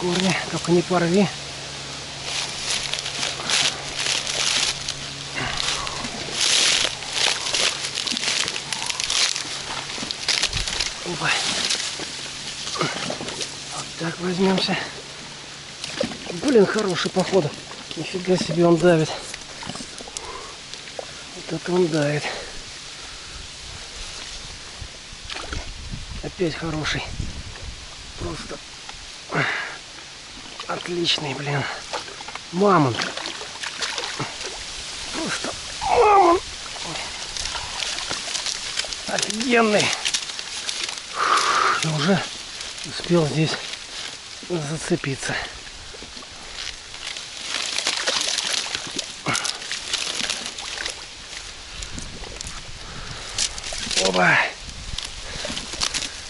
Корни, только не порви. Опа. Вот так возьмемся. Блин, хороший походу. Нифига себе он давит. Вот это он давит. Опять хороший. Просто отличный, блин. Мамонт. Просто мамонт. Офигенный. Я уже успел здесь зацепиться. Оба.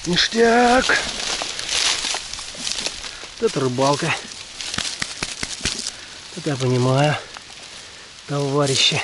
Ништяк. Вот это рыбалка. Это я понимаю, товарищи.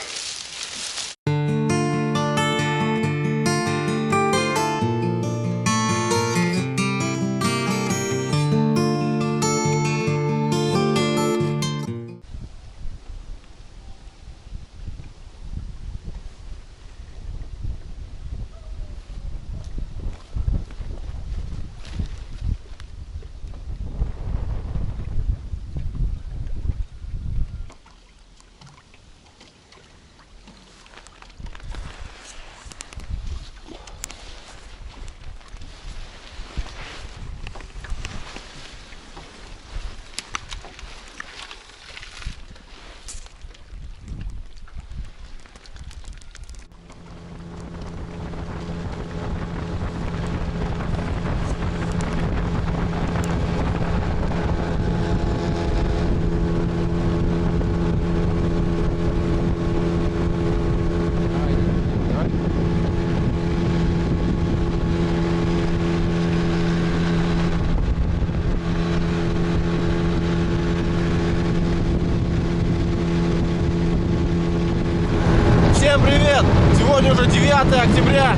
Всем привет! Сегодня уже 9 октября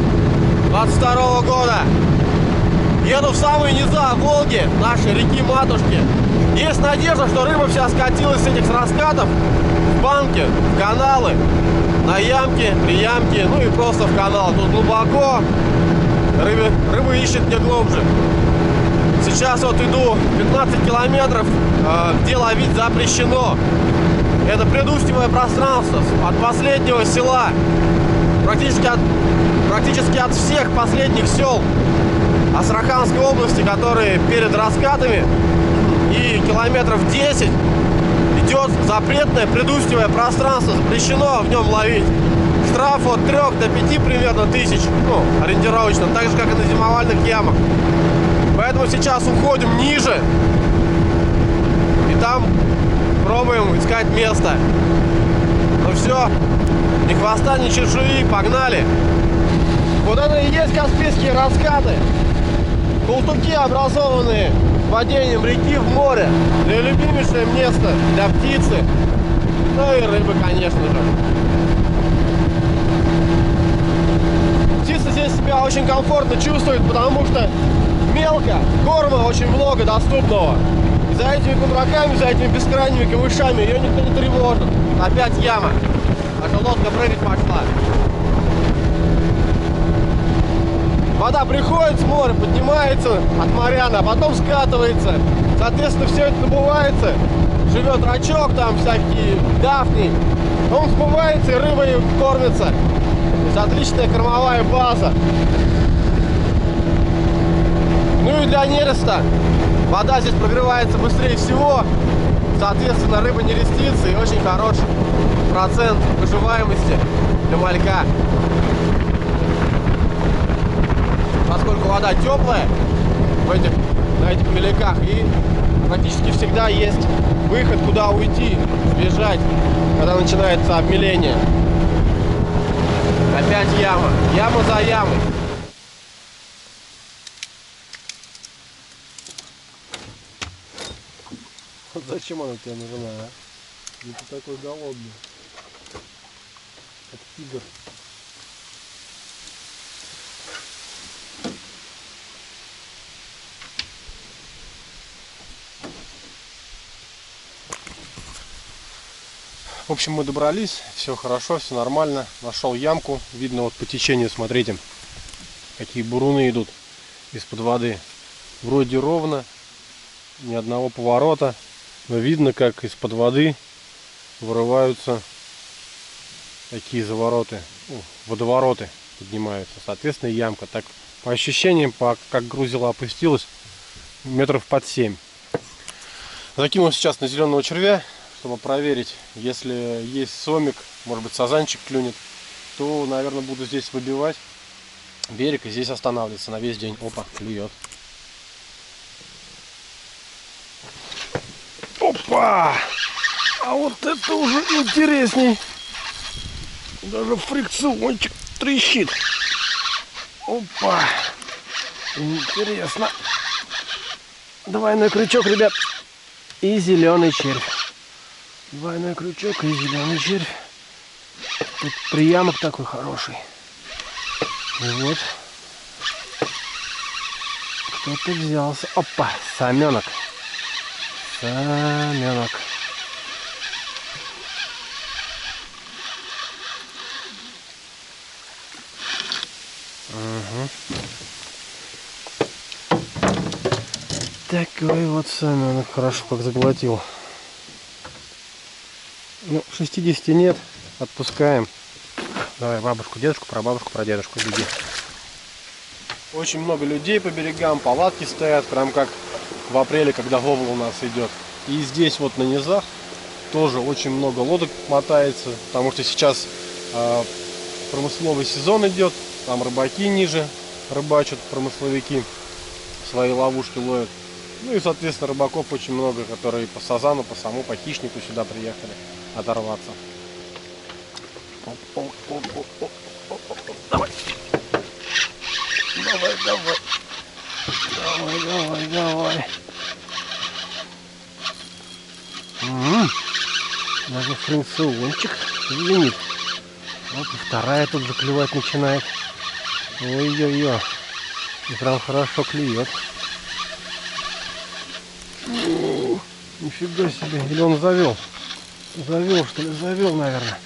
2022 года. Еду в самые низа Волги, нашей реки-матушки. Есть надежда, что рыба вся скатилась с этих раскатов в банки, в каналы, на ямки, приямки, ну и просто в канал. Тут глубоко, рыба ищет где глубже. Сейчас вот иду 15 километров, где ловить запрещено. Это предустьевое пространство от последнего села, практически от всех последних сел Астраханской области, которые перед раскатами, и километров 10 идет запретное предустьевое пространство, запрещено в нем ловить. Штраф от 3 до 5 примерно тысяч, ну, ориентировочно, так же как и на зимовальных ямах. Поэтому сейчас уходим ниже и там пробуем искать место. Ну все, ни хвоста, ни чешуи, погнали. Вот это и есть Каспийские раскаты. Култуки, образованные падением реки в море. Любимейшее место для птицы, ну и рыбы, конечно же. Птица здесь себя очень комфортно чувствует, потому что мелко, корма очень много доступного. И за этими кундраками, за этими бескрайними камышами ее никто не тревожит. Опять яма. Наша лодка прыгать пошла. Вода приходит с моря, поднимается от моряна, а потом скатывается. Соответственно, все это набывается. Живет рачок, там всякие дафни. Он смывается, и рыба кормится. То есть отличная кормовая база. Ну и для нереста вода здесь прогревается быстрее всего. Соответственно, рыба не рестится и очень хороший процент выживаемости для малька. Поскольку вода теплая на этих меляках, и практически всегда есть выход, куда уйти, сбежать, когда начинается обмеление. Опять яма. Яма за ямой. Вот зачем она тебе нужна, а? Ведь ты такой голодный. Как тигр. В общем, мы добрались, все хорошо, все нормально. Нашел ямку, видно вот по течению, смотрите, какие буруны идут из-под воды. Вроде ровно, ни одного поворота, но видно, как из-под воды вырываются такие завороты, водовороты поднимаются. Соответственно, ямка. Так, по ощущениям, как грузило опустилось, метров под 7. Закинул сейчас на зеленого червя, чтобы проверить, если есть сомик, может быть сазанчик клюнет, то, наверное, буду здесь выбивать берег и здесь останавливаться на весь день. Опа, клюет. Опа! А вот это уже интересней. Даже фрикциончик трещит. Опа! Интересно. Двойной крючок, ребят. И зеленый червь. Двойной крючок и зеленый червь. Тут приямок такой хороший. И вот. Кто-то взялся. Опа! Саменок. Саменок. Угу. Такой вот саменок, хорошо как заглотил. Ну, 60 нет, отпускаем. Давай бабушку, дедушку, про бабушку, про дедушку беги. Очень много людей по берегам, палатки стоят, прям как в апреле, когда ловля у нас идет. И здесь вот на низах тоже очень много лодок мотается, потому что сейчас промысловый сезон идет, там рыбаки ниже рыбачат, промысловики свои ловушки ловят. Ну и, соответственно, рыбаков очень много, которые по сазану, по саму, по хищнику сюда приехали оторваться. Давай. Давай, давай. Давай, давай, давай. Даже фрикциончик звенит. Вот и вторая тут заклевать начинает. Ой-ой-ой. И прям хорошо клюет. Нифига себе. Или он завел? Завел, что ли? Завел, наверное.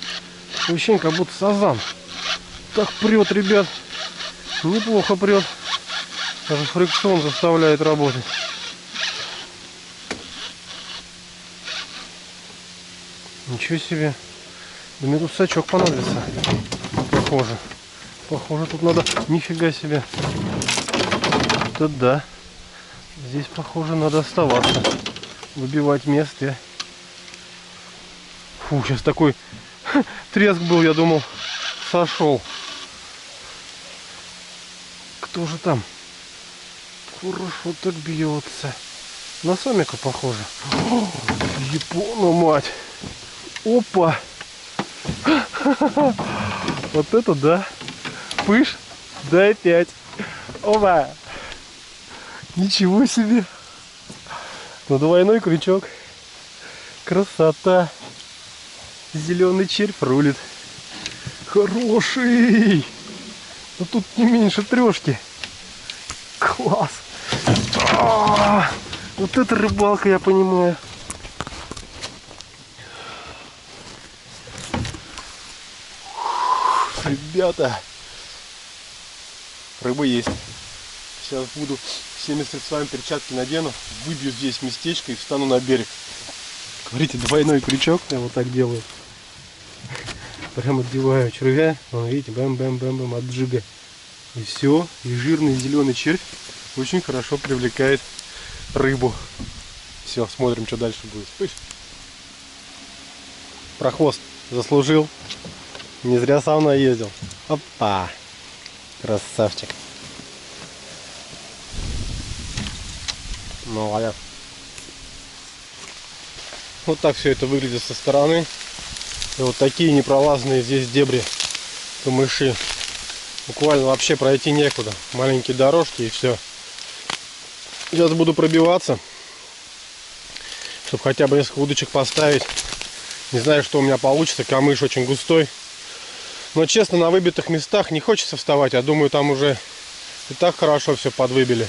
Ощущение, как будто сазан. Так прет, ребят. Неплохо прет. Даже фрикцион заставляет работать. Ничего себе. Да мне тут сачок понадобится. Похоже. Похоже, тут надо... Нифига себе. Тут да. Здесь, похоже, надо оставаться. Выбивать место. Фу, сейчас такой треск был, я думал, сошел. Кто же там? Хорошо так бьется. На сомика похоже. Япону мать. Опа. Вот это да. Пыш. Дай 5. Опа. Ничего себе. Ну, двойной крючок. Красота. Зеленый червь рулит. Хороший. Но тут не меньше трешки. Класс. Вот это рыбалка, я понимаю. Ребята. Рыба есть. Сейчас буду всеми средствами перчатки надену, выбью здесь местечко и встану на берег. Смотрите, двойной крючок, я вот так делаю. Прям отдеваю червя, вон, видите, бэм-бэм-бэм-бэм от джига. И все, и жирный зеленый червь очень хорошо привлекает рыбу. Все, смотрим, что дальше будет. Пыш. Прохвост заслужил. Не зря сам наездил. Опа! Красавчик. Молодец. Вот так все это выглядит со стороны. И вот такие непролазные здесь дебри, камыши. Буквально вообще пройти некуда. Маленькие дорожки и все. Сейчас буду пробиваться, чтобы хотя бы несколько удочек поставить. Не знаю, что у меня получится. Камыш очень густой. Но честно, на выбитых местах не хочется вставать. Я думаю, там уже и так хорошо все подвыбили.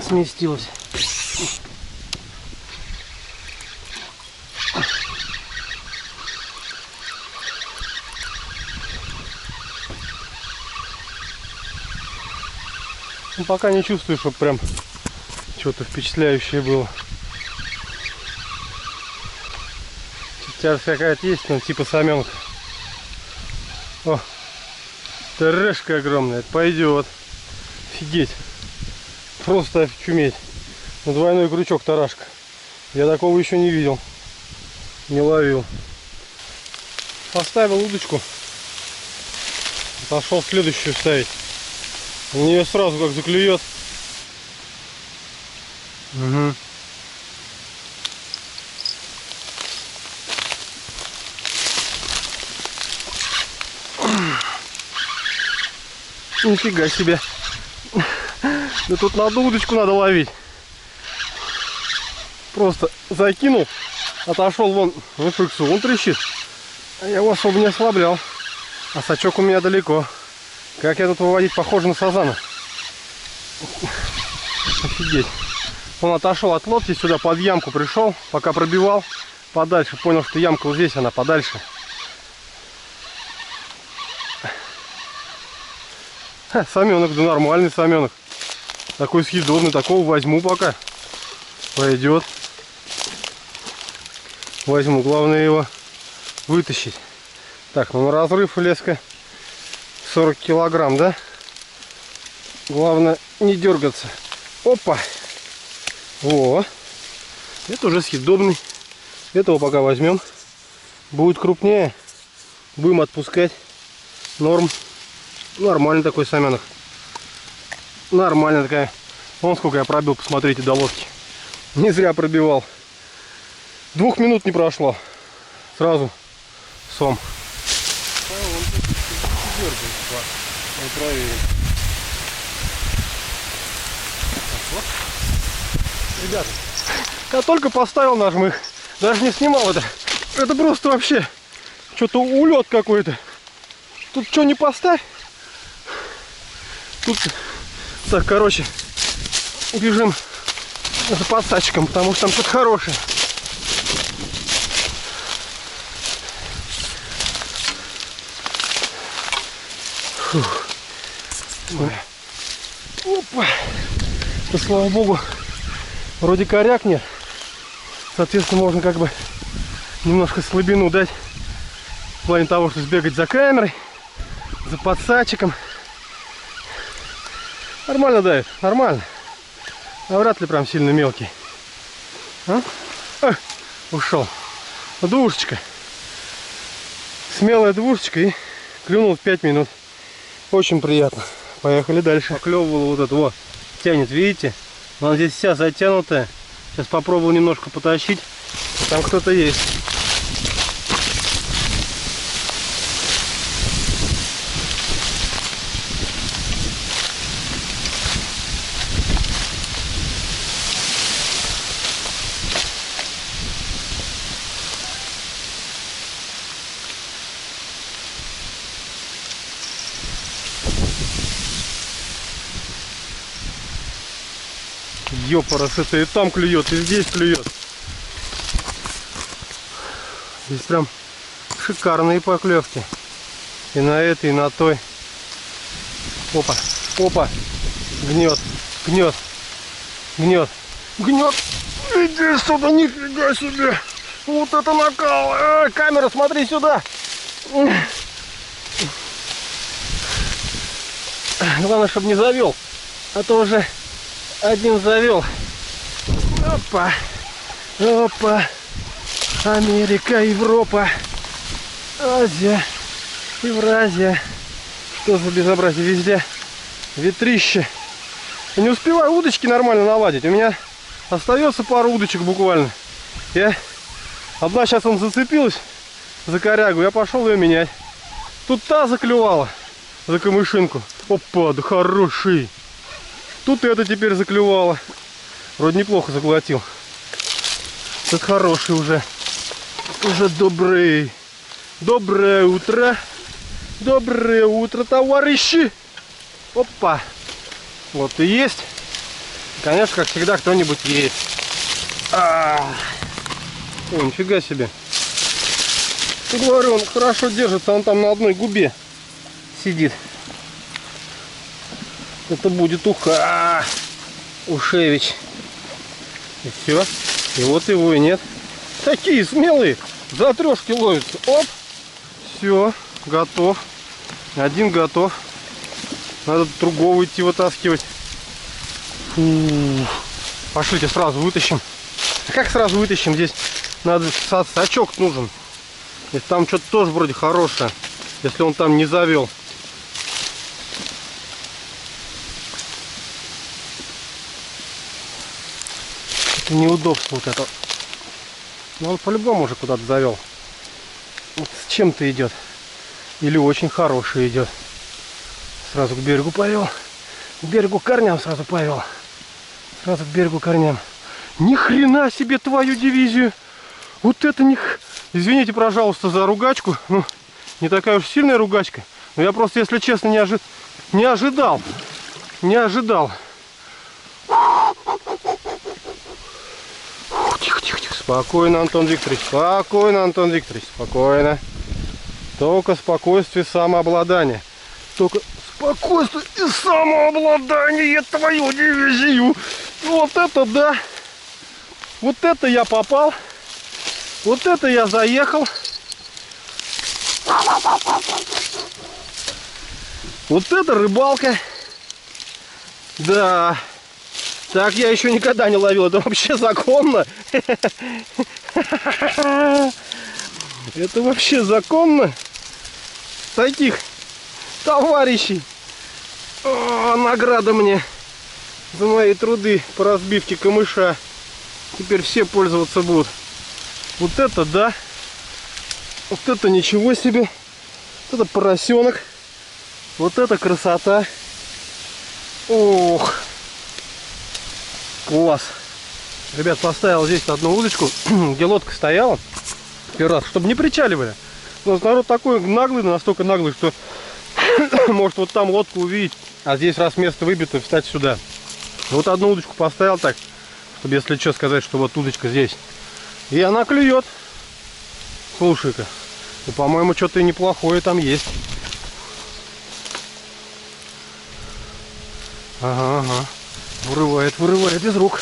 Сместилась. Ну, пока не чувствую, что прям что-то впечатляющее было. Тяжесть какая-то есть, но типа саменка. О, трешка огромная, это пойдет. Офигеть. Просто очуметь. Ну, двойной крючок тарашка. Я такого еще не видел. Не ловил. Поставил удочку. Пошел следующую ставить. У нее сразу как заклюет. Угу. Нифига себе. Да тут на удочку надо ловить. Просто закинул, отошел вон, фиксу, он трещит. А я его особо не ослаблял. А сачок у меня далеко. Как я тут выводить, похоже на сазана. Офигеть. Он отошел от лодки, сюда под ямку пришел, пока пробивал подальше. Понял, что ямка вот здесь, она подальше. Саменок, да нормальный саменок. Такой съедобный, такого возьму пока. Пойдет. Возьму, главное его вытащить. Так, ну на разрыв леска 40 килограмм, да? Главное не дергаться. Опа! Во! Это уже съедобный. Этого пока возьмем. Будет крупнее. Будем отпускать. Норм. Нормальный такой саменок. Нормальная такая. Вон сколько я пробил, посмотрите, до лодки. Не зря пробивал. 2 минут не прошло. Сразу сом. Ребята, я только поставил нажмых. Даже не снимал это. Это просто вообще что-то улет какой-то. Тут что не поставь. Тут так, короче, бежим за подсачком, потому что там что-то хорошее. Фух. Опа. Да, слава богу, вроде коряк нет. Соответственно, можно как бы немножко слабину дать в плане того, что сбегать за камерой, за подсачиком. Нормально давит, нормально. А вряд ли прям сильно мелкий. А? Ушел. Двушечка. Смелая двушечка и клюнул в 5 минут. Очень приятно. Поехали дальше. Поклевывала вот это вот. Тянет, видите? Она здесь вся затянутая. Сейчас попробую немножко потащить. Там кто-то есть. Ёпарас, это и там клюет, и здесь клюет. Здесь прям шикарные поклевки. И на этой, и на той. Опа, опа. Гнет, гнет, гнет, гнет. Иди сюда, нифига себе. Вот это накал. Камера, смотри сюда. Главное, чтобы не завел. А то уже один завел. Опа. Опа. Америка, Европа, Азия, Евразия. Что за безобразие везде? Ветрище. Я не успеваю удочки нормально наладить. У меня остается пару удочек буквально. Одна сейчас он зацепилась за корягу. Я пошел ее менять. Тут та заклювала за камышинку. Опа, да хороший. Тут это теперь заклювало. Вроде неплохо заглотил. Это хороший уже. Уже добрый. Доброе утро. Доброе утро, товарищи. Опа. Вот и есть. Конечно, как всегда, кто-нибудь есть. О, нифига себе. Говорю, он хорошо держится, он там на одной губе сидит. Это будет уха. Ушевич. И все. И вот его и нет. Такие смелые. За трешки ловятся. Оп. Все. Готов. Один готов. Надо другого идти вытаскивать. Фу. Пошлите сразу вытащим. А как сразу вытащим? Здесь надо сачок нужен. Если там что-то тоже вроде хорошее. Если он там не завел. Это неудобство вот это. Но он по-любому уже куда-то завел. Вот с чем-то идет. Или очень хороший идет. Сразу к берегу повел. К берегу корням сразу повел. Сразу к берегу корням. Ни хрена себе твою дивизию. Вот это Извините, пожалуйста, за ругачку. Ну, не такая уж сильная ругачка. Но я просто, если честно, не ожидал. Не ожидал. Тихо, тихо, тихо. Спокойно, Антон Викторович. Спокойно, Антон Викторович. Спокойно. Только спокойствие, самообладание. Только спокойствие и самообладание твою дивизию. Вот это да. Вот это я попал. Вот это я заехал. Вот это рыбалка. Да. Так я еще никогда не ловил. Это вообще законно. Это вообще законно. Таких товарищей. О, награда мне за мои труды по разбивке камыша. Теперь все пользоваться будут. Вот это да. Вот это ничего себе. Вот это поросенок. Вот это красота. Ох. Класс. Ребят, поставил здесь одну удочку, где лодка стояла. Первый раз, чтобы не причаливали. У нас народ такой наглый, настолько наглый, что может вот там лодку увидеть, а здесь раз место выбито, встать сюда. Вот одну удочку поставил так, чтобы если что сказать, что вот удочка здесь. И она клюет. Слушай-ка. И, по-моему, что-то и неплохое там есть. Ага, ага. Вырывает, вырывает из рук.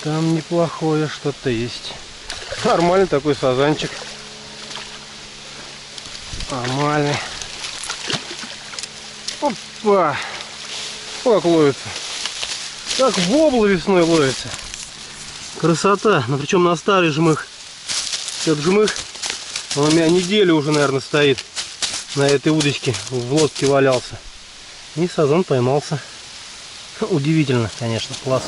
Там неплохое что-то есть. Нормальный такой сазанчик. Нормальный. Опа! Как ловится. Как воблу весной ловится. Красота. Но причем на старый жмых. Этот жмых, он у меня неделю уже, наверное, стоит. На этой удочке в лодке валялся. И сазан поймался. Удивительно, конечно, класс.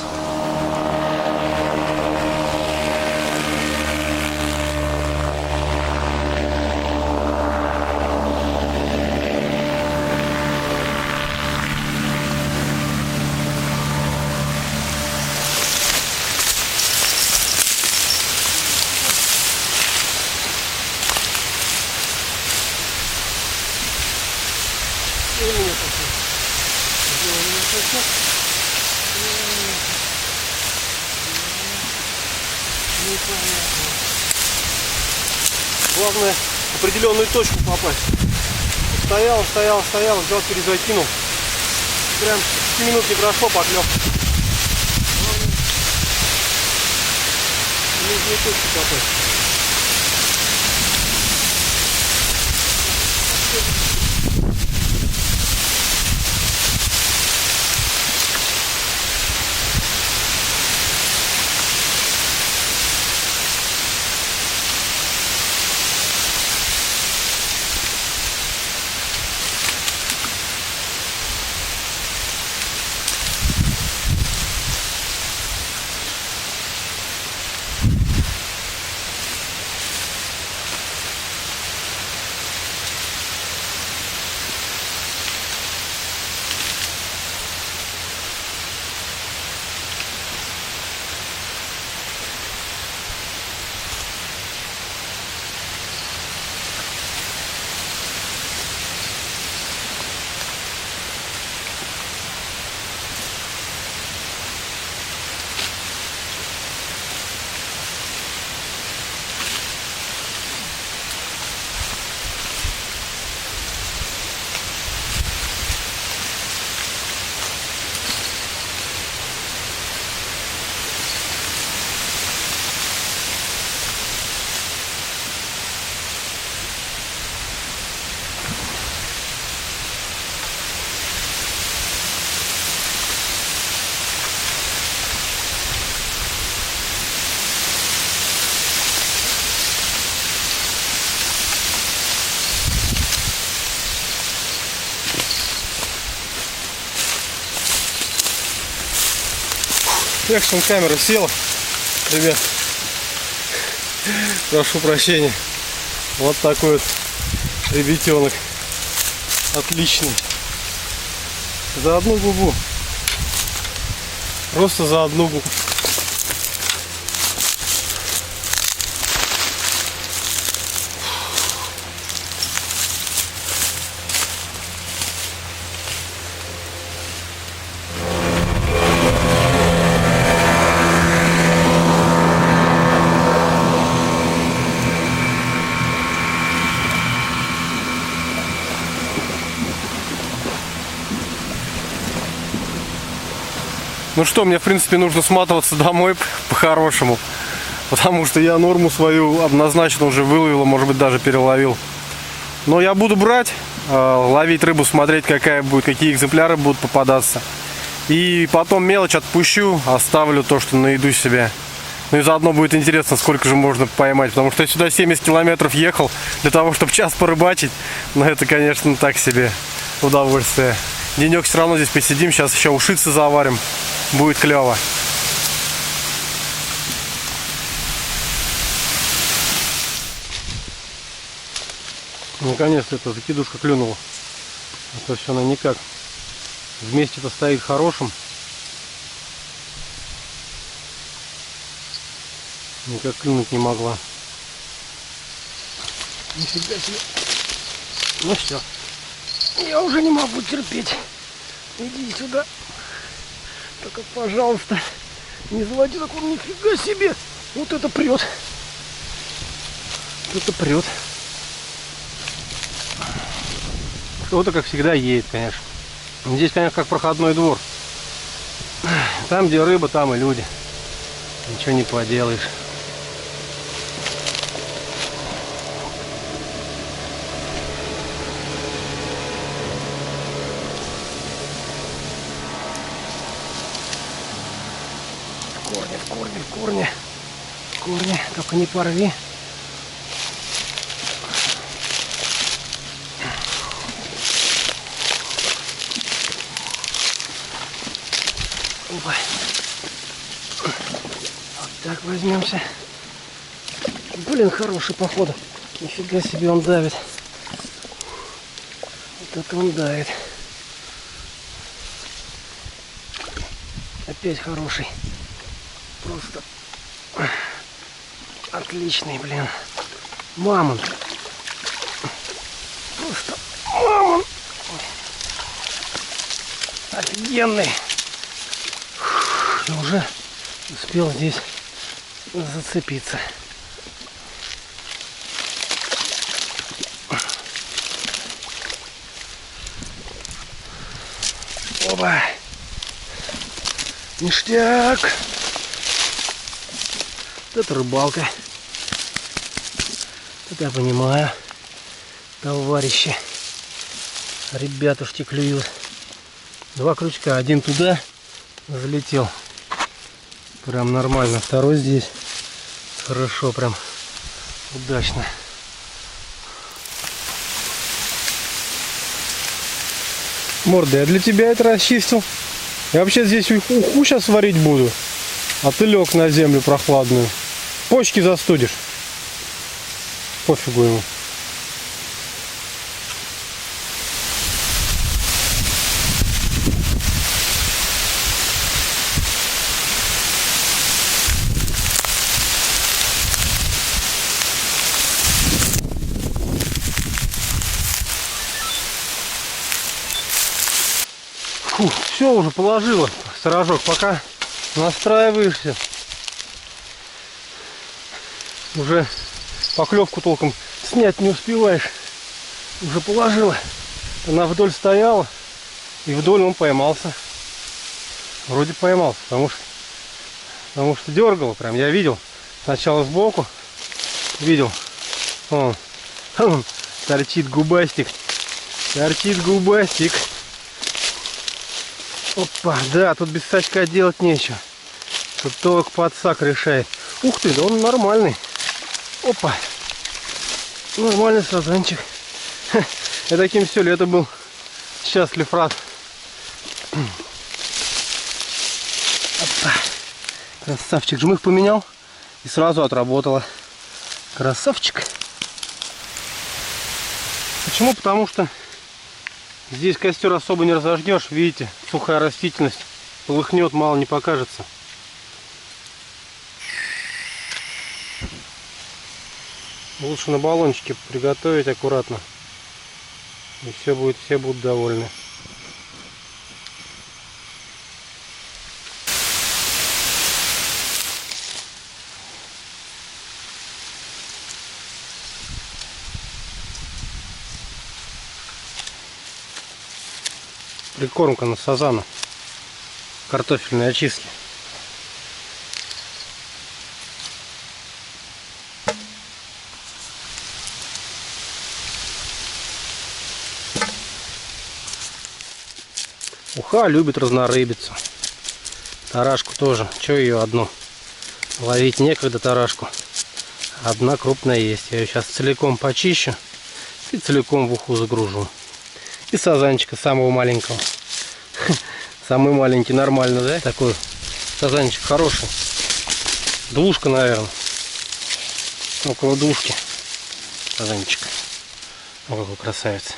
Главное в определенную точку попасть. Стоял, стоял, стоял, взял, перезакинул. Прям 5 минут не прошло, поклев. Главное в нужную точку попасть. Экшн камера села. Ребят, прошу прощения. Вот такой вот ребятенок. Отличный. За одну губу. Просто за одну губу. Ну что, мне в принципе нужно сматываться домой по-хорошему. Потому что я норму свою однозначно уже выловил, может быть даже переловил. Но я буду брать, ловить рыбу, смотреть какая будет, какие экземпляры будут попадаться. И потом мелочь отпущу, оставлю то, что найду себе. Ну и заодно будет интересно, сколько же можно поймать. Потому что я сюда 70 километров ехал для того, чтобы час порыбачить. Но это, конечно, так себе удовольствие. Денек все равно здесь посидим, сейчас еще ушицы заварим. Будет клево. Наконец-то эта закидушка клюнула. А то все она никак. Вместе-то стоит хорошим. Никак клюнуть не могла. Нифига себе. Ну все. Я уже не могу терпеть. Иди сюда. Только, пожалуйста, не заводи такого. Нифига себе. Вот это прет. Вот это прет. Кто-то, как всегда, едет, конечно. Здесь, конечно, как проходной двор. Там, где рыба, там и люди. Ничего не поделаешь. В корне, только не порви. Опа. Вот так возьмемся. Блин, хороший походу. Нифига себе он давит. Вот это он давит. Опять хороший. Просто отличный, блин. Мамонт. Просто мамонт. Офигенный. Я уже успел здесь зацепиться. Оба. Ништяк. Это рыбалка. Это я понимаю. Товарищи. Ребятушки клюют. 2 крючка. Один туда залетел. Прям нормально. Второй здесь. Хорошо, прям удачно. Морда, я для тебя это расчистил. Я вообще здесь уху сейчас варить буду. А ты лег на землю прохладную. Почки застудишь. Пофигу ему. Фу, все уже положила, сторожок, пока настраиваешься. Уже поклевку толком снять не успеваешь. Уже положила. Она вдоль стояла, и вдоль он поймался. Вроде поймался, потому что дергало прям. Я видел сначала сбоку, видел, он торчит губастик. Торчит губастик. Опа, да, тут без сачка делать нечего. Тут только подсак решает. Ух ты, да он нормальный. Опа. Нормальный сазанчик. Я таким все лето был счастлив, рад. Опа. Красавчик. Жмых поменял и сразу отработала. Красавчик. Почему? Потому что здесь костер особо не разожгешь. Видите, сухая растительность. Полыхнет, мало не покажется. Лучше на баллончике приготовить аккуратно. И все будут довольны. Прикормка на сазана. Картофельные очистки. Уха любит разнорыбиться. Тарашку тоже. Че ее одну? Ловить некогда тарашку. Одна крупная есть. Я ее сейчас целиком почищу и целиком в уху загружу. И сазанчика самого маленького. Самый маленький, нормально, да? Такой сазанчик хороший. Двушка, наверное. Около двушки. Сазанчик. О, какой красавец.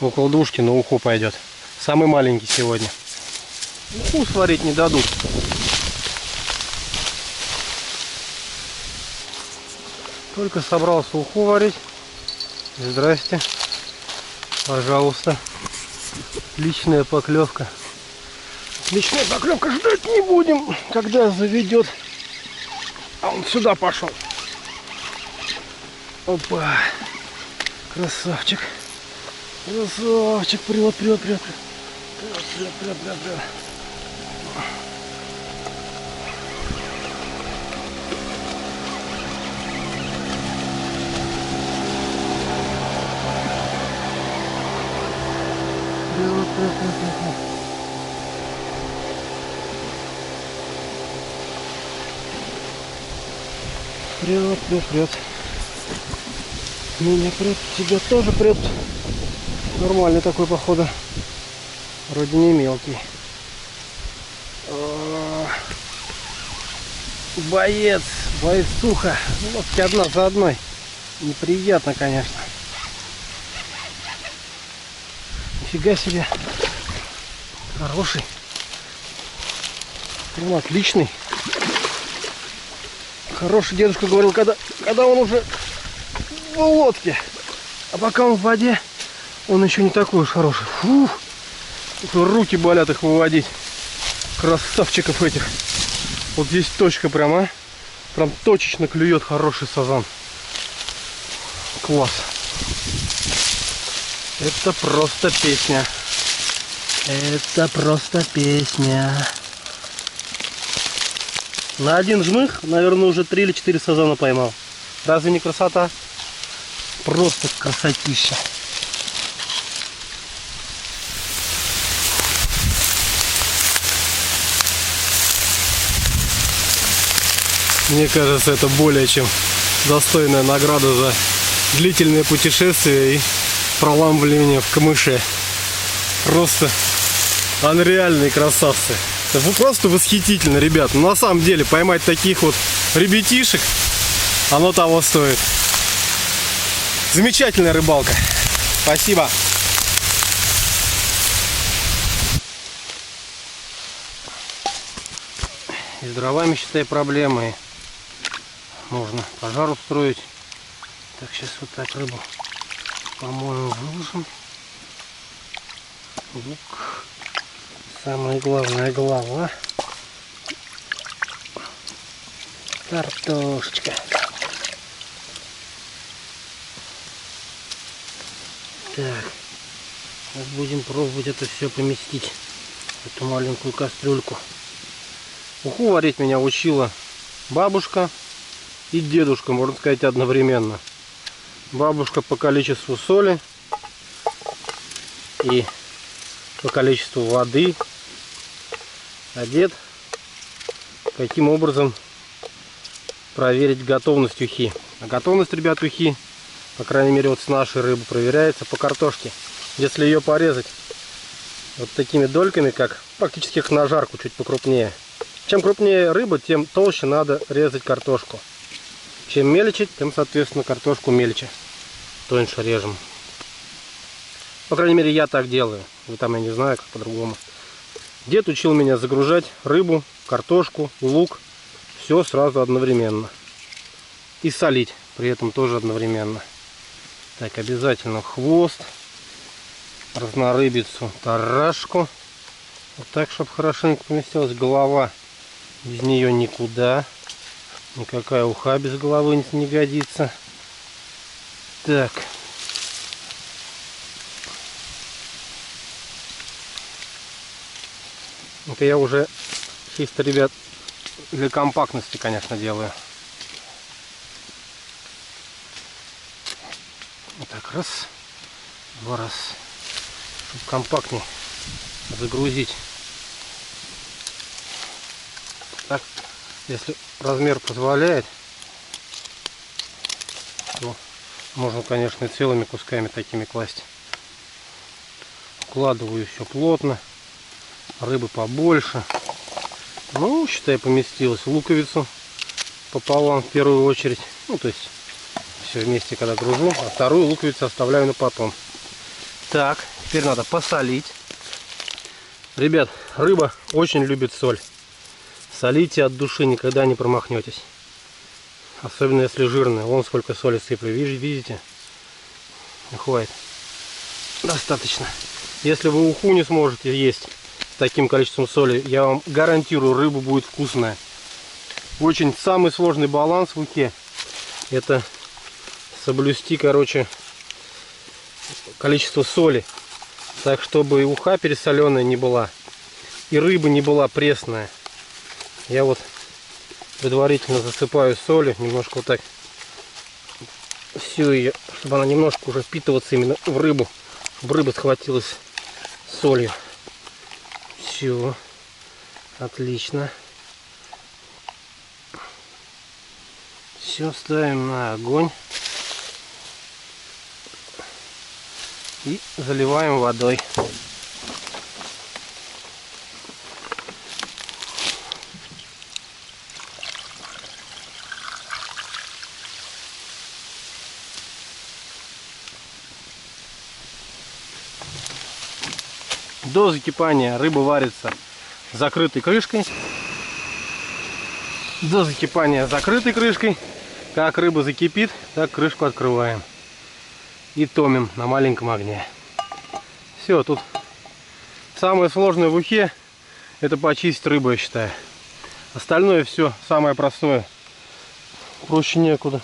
Около двушки на уху пойдет. Самый маленький сегодня. Уху сварить не дадут. Только собрался уху варить. Здрасте. Пожалуйста. Отличная поклевка. Отличная поклевка. Ждать не будем, когда заведет. А он сюда пошел. Опа. Красавчик. Красавчик. Прет. Прет. Прет. Меня прет, тебя тоже прет. Нормальный такой, походу. Вроде не мелкий. Боецуха. Лодки одна за одной. Неприятно, конечно. Нифига себе. Хороший. Прям отличный. Хороший дедушка говорил, когда он уже в лодке. А пока он в воде, он еще не такой уж хороший. Фух. Руки болят их выводить. Красавчиков этих. Вот здесь точка прямо. Прям точечно клюет хороший сазан. Класс. Это просто песня. Это просто песня. На один жмых, наверное, уже 3 или 4 сазана поймал. Разве не красота? Просто красотища. Мне кажется, это более чем достойная награда за длительное путешествие и проламывание в камыше. Просто анреальные красавцы. Это просто восхитительно, ребят. Но на самом деле поймать таких вот ребятишек, оно того стоит. Замечательная рыбалка. Спасибо. И с дровами, считай, проблемы. Можно пожар устроить. Так, сейчас вот так рыбу, по-моему, выложим. Лук. Самое главное, голова. Картошечка. Так. Сейчас будем пробовать это все поместить в эту маленькую кастрюльку. Уху варить меня учила бабушка и дедушка, можно сказать, одновременно. Бабушка по количеству соли и по количеству воды, а дед каким образом проверить готовность ухи. А готовность, ребят, ухи, по крайней мере вот с нашей рыбы, проверяется по картошке. Если ее порезать вот такими дольками, как практически как на жарку, чуть покрупнее, Чем крупнее рыба, тем толще надо резать картошку. Чем мельче, тем, соответственно, картошку мельче. Тоньше режем. По крайней мере, я так делаю. Вы там, я не знаю, как по-другому. Дед учил меня загружать рыбу, картошку, лук. Все сразу одновременно. И солить при этом тоже одновременно. Так, обязательно хвост, разнорыбицу, тарашку. Вот так, чтобы хорошенько поместилась голова. Без нее никуда. Никакая уха без головы не годится. Так. Это я уже чисто, ребят, для компактности, конечно, делаю. Вот так, раз, два раз, чтобы компактнее загрузить. Так, если размер позволяет, то можно, конечно, и целыми кусками такими класть. Укладываю все плотно, рыбы побольше. Ну, считай, поместилось. Луковицу пополам в первую очередь. Ну, то есть все вместе, когда гружу, а вторую луковицу оставляю на потом. Так, теперь надо посолить. Ребят, рыба очень любит соль. Солите от души, никогда не промахнетесь. Особенно если жирная. Вон сколько соли сыплю. Видите? Хватит. Достаточно. Если вы уху не сможете есть с таким количеством соли, я вам гарантирую, рыба будет вкусная. Очень самый сложный баланс в ухе — это соблюсти, короче, количество соли, так чтобы и уха пересоленная не была, и рыба не была пресная. Я вот предварительно засыпаю солью, немножко вот так всю ее, чтобы она немножко уже впитываться именно в рыбу, чтобы рыба схватилась солью. Все, отлично. Все, ставим на огонь и заливаем водой. До закипания рыба варится закрытой крышкой. До закипания закрытой крышкой. Как рыба закипит, так крышку открываем. И томим на маленьком огне. Все, тут самое сложное в ухе — это почистить рыбу, я считаю. Остальное все самое простое. Проще некуда.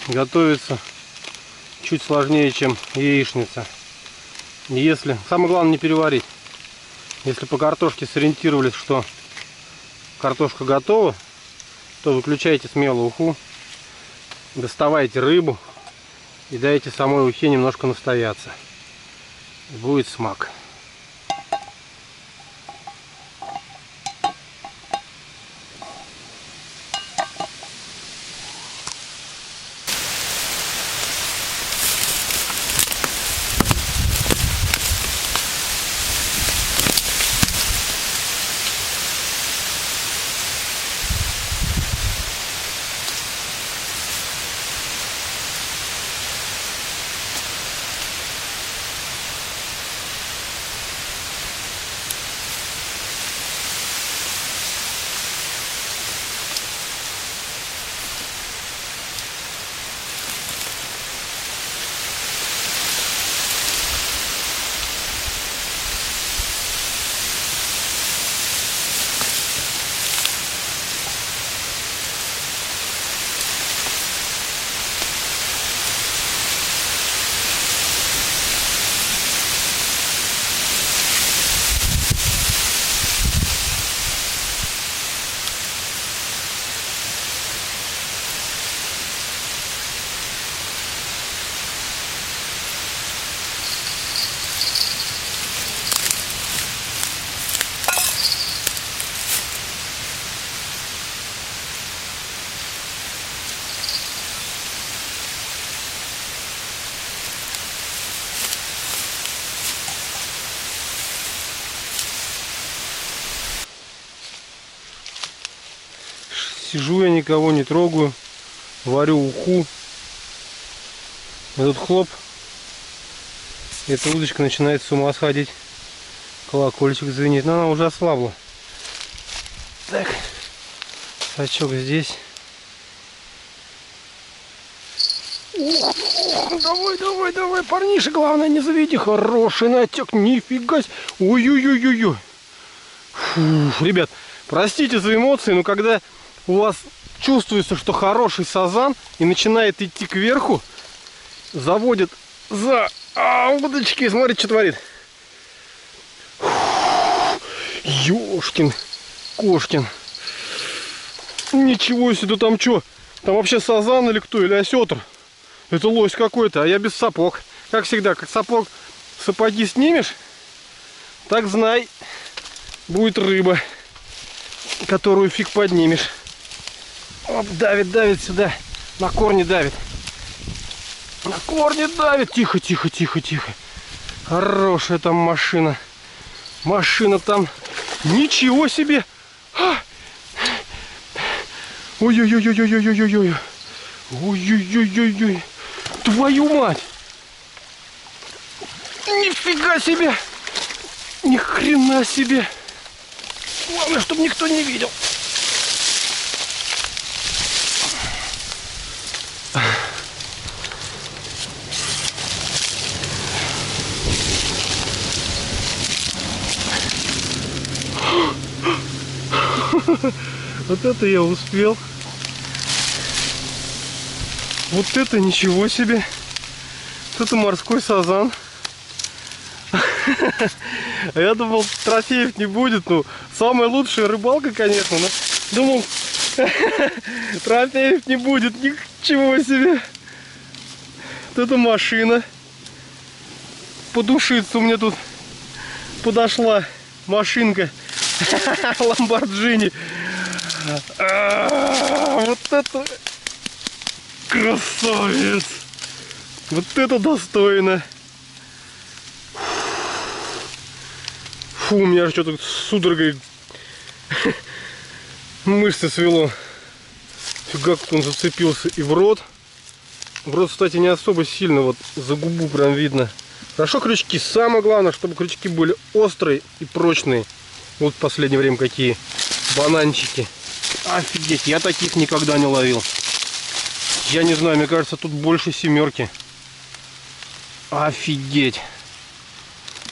Готовится чуть сложнее, чем яичница. Если, самое главное, не переварить. Если по картошке сориентировались, что картошка готова, то выключайте смело уху, доставайте рыбу и дайте самой ухе немножко настояться. Будет смак. сижу, я никого не трогаю. Варю уху. И тут хлоп. Эта удочка начинает с ума сходить. Колокольчик звенит. Но она уже ослабла. Так. Сачок здесь. Давай, давай, давай, парниша, главное не заведи. Хороший натек, нифига себе. Ой-ой-ой-ой-ой. Ребят, простите за эмоции, но когда у вас чувствуется, что хороший сазан и начинает идти кверху, заводит за удочки, смотрите, что творит. Ёшкин, Кошкин. Ничего себе, там что? Там вообще сазан или кто? Или осетр? Это лось какой-то, а я без сапог. Как всегда, как сапоги снимешь, так знай, будет рыба, которую фиг поднимешь. Оп, давит, давит сюда. На корни давит. На корни давит. Тихо, тихо, тихо, тихо. Хорошая там машина. Машина там. Ничего себе. Ой-ой-ой-ой-ой-ой-ой-ой. Ой-ой-ой-ой-ой. Твою мать. Нифига себе. Ни хрена себе. Главное, чтобы никто не видел. Вот это я успел. Вот это ничего себе. Вот это морской сазан. А я думал, трофеев не будет. Ну, самая лучшая рыбалка, конечно. Но думал, трофеев не будет. Ничего себе. Вот эта машина. Подушиться у меня тут подошла машинка. Ламборджини. Вот это красавец. Вот это достойно. Фу, у меня же что-то судорогой мышцы свело. Фига, как он зацепился. И в рот. В рот, кстати, не особо сильно. Вот за губу прям видно. Хорошо крючки. Самое главное, чтобы крючки были острые и прочные. Вот в последнее время какие бананчики. Офигеть, я таких никогда не ловил. Я не знаю, мне кажется, тут больше семерки. Офигеть.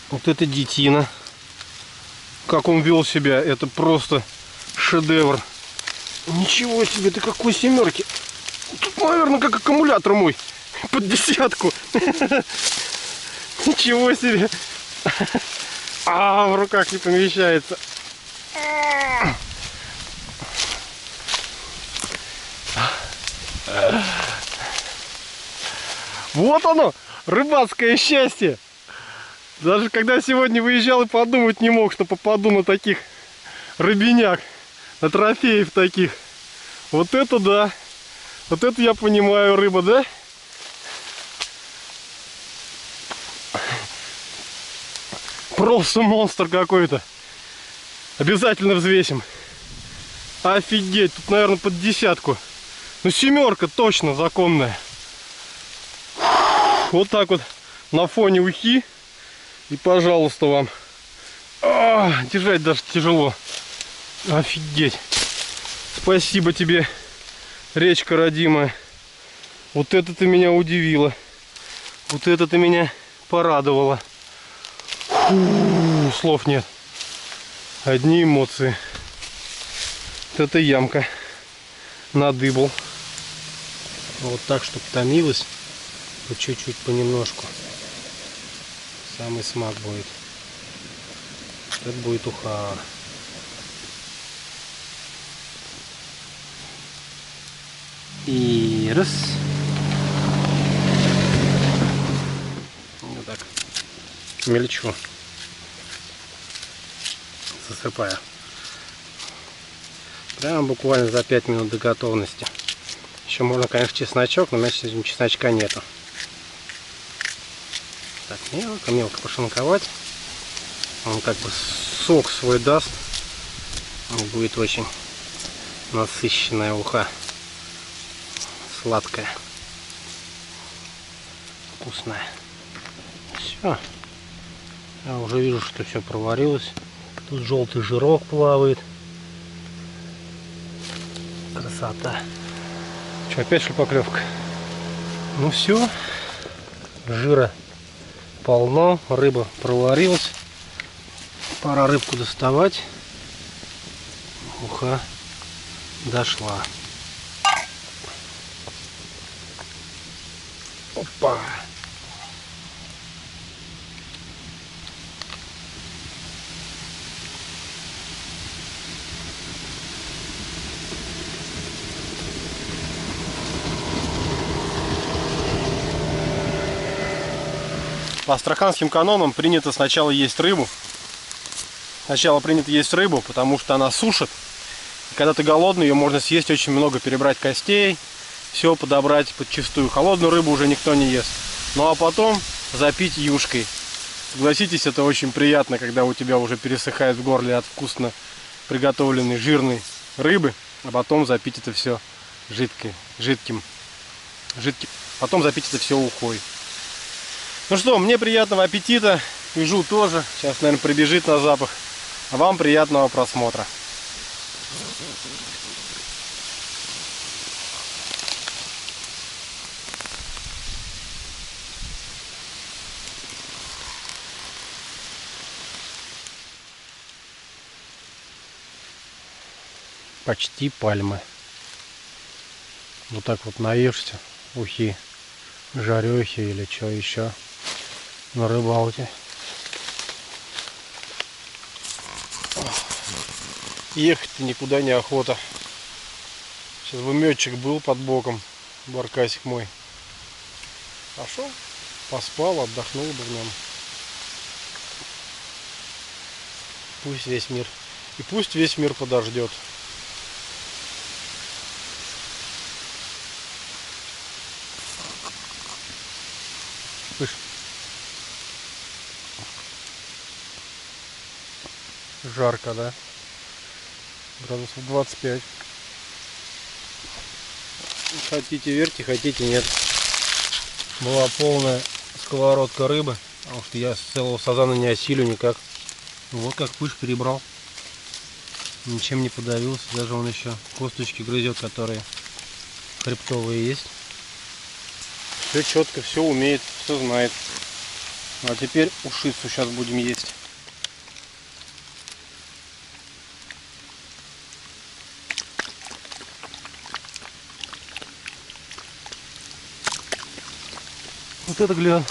Вот это детина. Как он вел себя, это просто шедевр. Ничего себе, ты какой семерки. Тут, наверное, как аккумулятор мой. Под десятку. Ничего себе. В руках не помещается. Вот оно, рыбацкое счастье. Даже когда сегодня выезжал и подумать не мог, что попаду на таких рыбиняк, на трофеев таких. Вот это да. Вот это я понимаю, рыба, да? Просто монстр какой-то. Обязательно взвесим. Офигеть, тут, наверное, под десятку. Ну, семерка точно законная. Вот так вот на фоне ухи. И, пожалуйста, вам. Держать даже тяжело. Офигеть. Спасибо тебе, речка родимая. Вот это ты меня удивила. Вот это ты меня порадовала. Фу, слов нет. Одни эмоции. Вот это ямка. Надыбал. Вот так, чтобы томилось. По чуть-чуть, понемножку. Самый смак будет. Это будет уха. И раз. Вот так. Мельчу. Засыпаю. Прямо буквально за 5 минут до готовности. Еще можно, конечно, чесночок, но у меня сегодня чесночка нету. Так, мелко пошинковать. Он как бы сок свой даст. Он будет очень Насыщенная уха. Сладкая. Вкусная. Все. Я уже вижу, что все проварилось. Тут желтый жирок плавает. Красота. Что, опять шелпоклевка? Ну все. Жира полно. Рыба проварилась. Пора рыбку доставать. Уха дошла. Опа! По астраханским канонам принято сначала есть рыбу. Сначала принято есть рыбу, потому что она сушит. И когда ты голодный, ее можно съесть очень много, перебрать костей, все подобрать подчистую. Холодную рыбу уже никто не ест. Ну а потом запить юшкой. Согласитесь, это очень приятно, когда у тебя уже пересыхает в горле от вкусно приготовленной жирной рыбы, а потом запить это все жидким. Потом запить это все ухой. Ну что, мне приятного аппетита. Вижу тоже. Сейчас, наверное, прибежит на запах. А вам приятного просмотра. Почти пальмы. Вот так вот наешься ухи, жарехи или что еще на рыбалке. Ехать-то никуда не охота. Сейчас бы метчик был под боком, баркасик мой. Пошел, поспал, отдохнул бы в нем. Пусть весь мир. И пусть весь мир подождет. Слышь. Жарко, да? Градусов 25. Хотите верьте, хотите нет. Была полная сковородка рыбы. Потому что я с целого сазана не осилю никак. Вот как пыш перебрал. Ничем не подавился. Даже он еще косточки грызет, которые хребтовые есть. Все четко, все умеет, все знает. А теперь ушицу сейчас будем есть. Вот это глянь.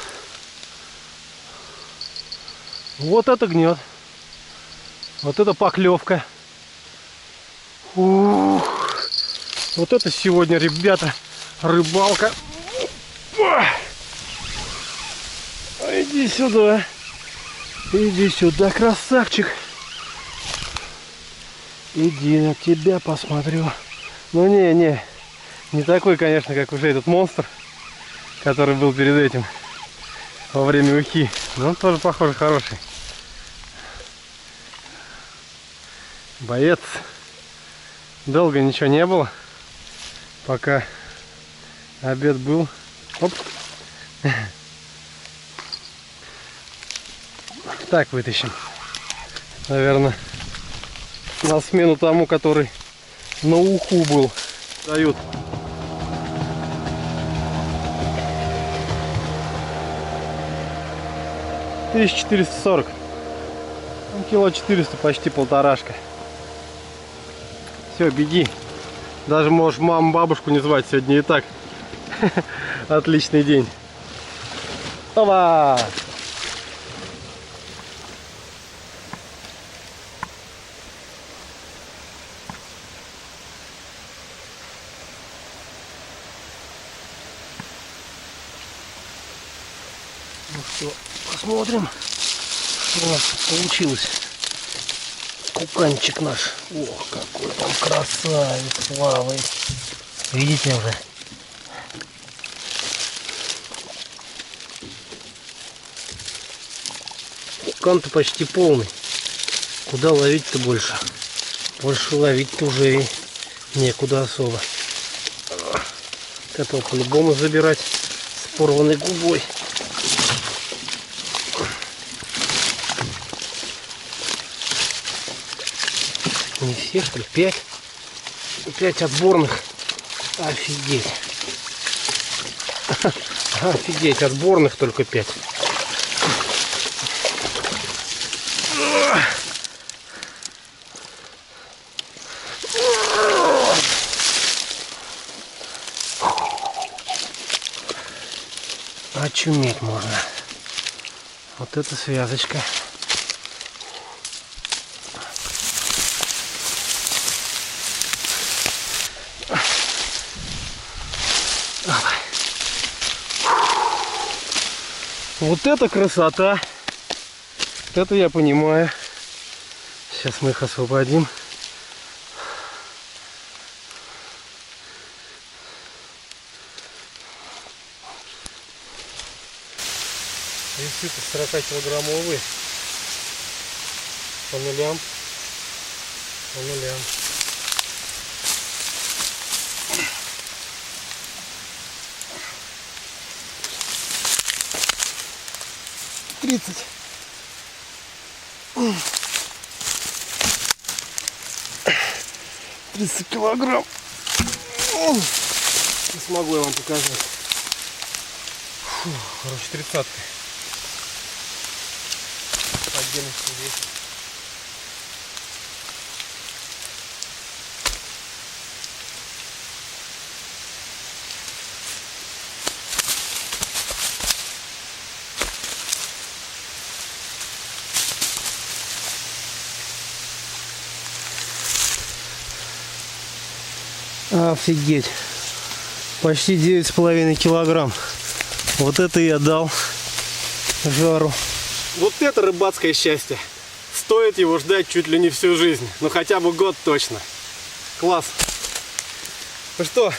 Вот это гнет. Вот это поклевка. Ух. Вот это сегодня, ребята, рыбалка. Иди сюда. Иди сюда, красавчик. Иди, на тебя посмотрю. Ну не такой, конечно, как уже этот монстр, который был перед этим во время ухи. Но он тоже, похоже, хороший. Боец. Долго ничего не было, пока обед был. Оп. Так вытащим. Наверное, на смену тому, который на уху был. Дают. $1440. Ну, кило 400, почти полторашка. Все, беги. Даже можешь маму, бабушку не звать, сегодня и так. Отличный день. Опа! Ну что, посмотрим, что у нас получилось. Куканчик наш. Ох, какой там красавец плавает. Видите уже? Кукан-то почти полный. Куда ловить-то больше? Больше ловить-то уже и некуда особо. Вот этого по-любому забирать с порванной губой. Не все, что ли? 5? 5 отборных. Офигеть. Офигеть, отборных только 5. Очуметь можно. Вот эта связочка. Вот это красота. Это я понимаю. Сейчас мы их освободим. Висит 40-килограммовый. По нулям. По нулям. Тридцать. 30 килограмм. Не смогу я вам показать. Фу, короче, 30-ка. Отдельности здесь. Офигеть. Почти 9,5 килограмм. Вот это я дал жару. Вот это рыбацкое счастье. Стоит его ждать чуть ли не всю жизнь. Ну хотя бы год точно. Класс. Ну что,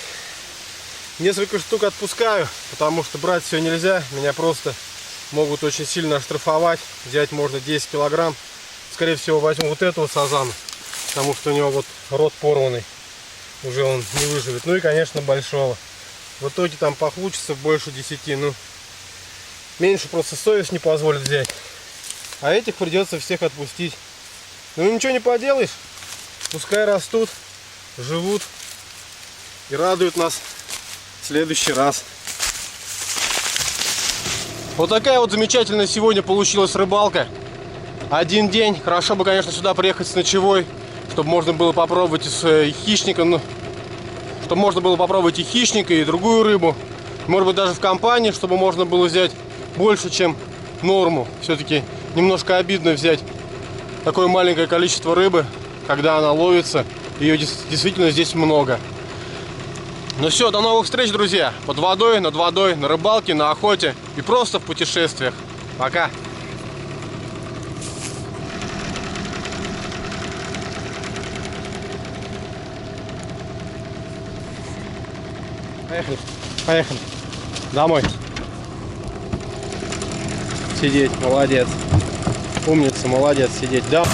несколько штук отпускаю, потому что брать все нельзя. Меня просто могут очень сильно оштрафовать. Взять можно 10 килограмм. Скорее всего возьму вот этого сазана, потому что у него вот рот порванный. Уже он не выживет. Ну и конечно большого. В итоге там получится больше 10. Ну меньше просто совесть не позволит взять. А этих придется всех отпустить. Ну ничего не поделаешь. Пускай растут, живут и радуют нас в следующий раз. Вот такая вот замечательная сегодня получилась рыбалка. Один день. Хорошо бы, конечно, сюда приехать с ночевой, чтобы можно было попробовать с хищника, ну, чтобы можно было попробовать и хищника, и другую рыбу. Может быть, даже в компании, чтобы можно было взять больше, чем норму. Все-таки немножко обидно взять такое маленькое количество рыбы, когда она ловится. Ее действительно здесь много. Ну все, до новых встреч, друзья. Под водой, над водой, на рыбалке, на охоте и просто в путешествиях. Пока. Поехали. Поехали. Домой. Сидеть. Молодец. Умница, молодец. Сидеть. Да.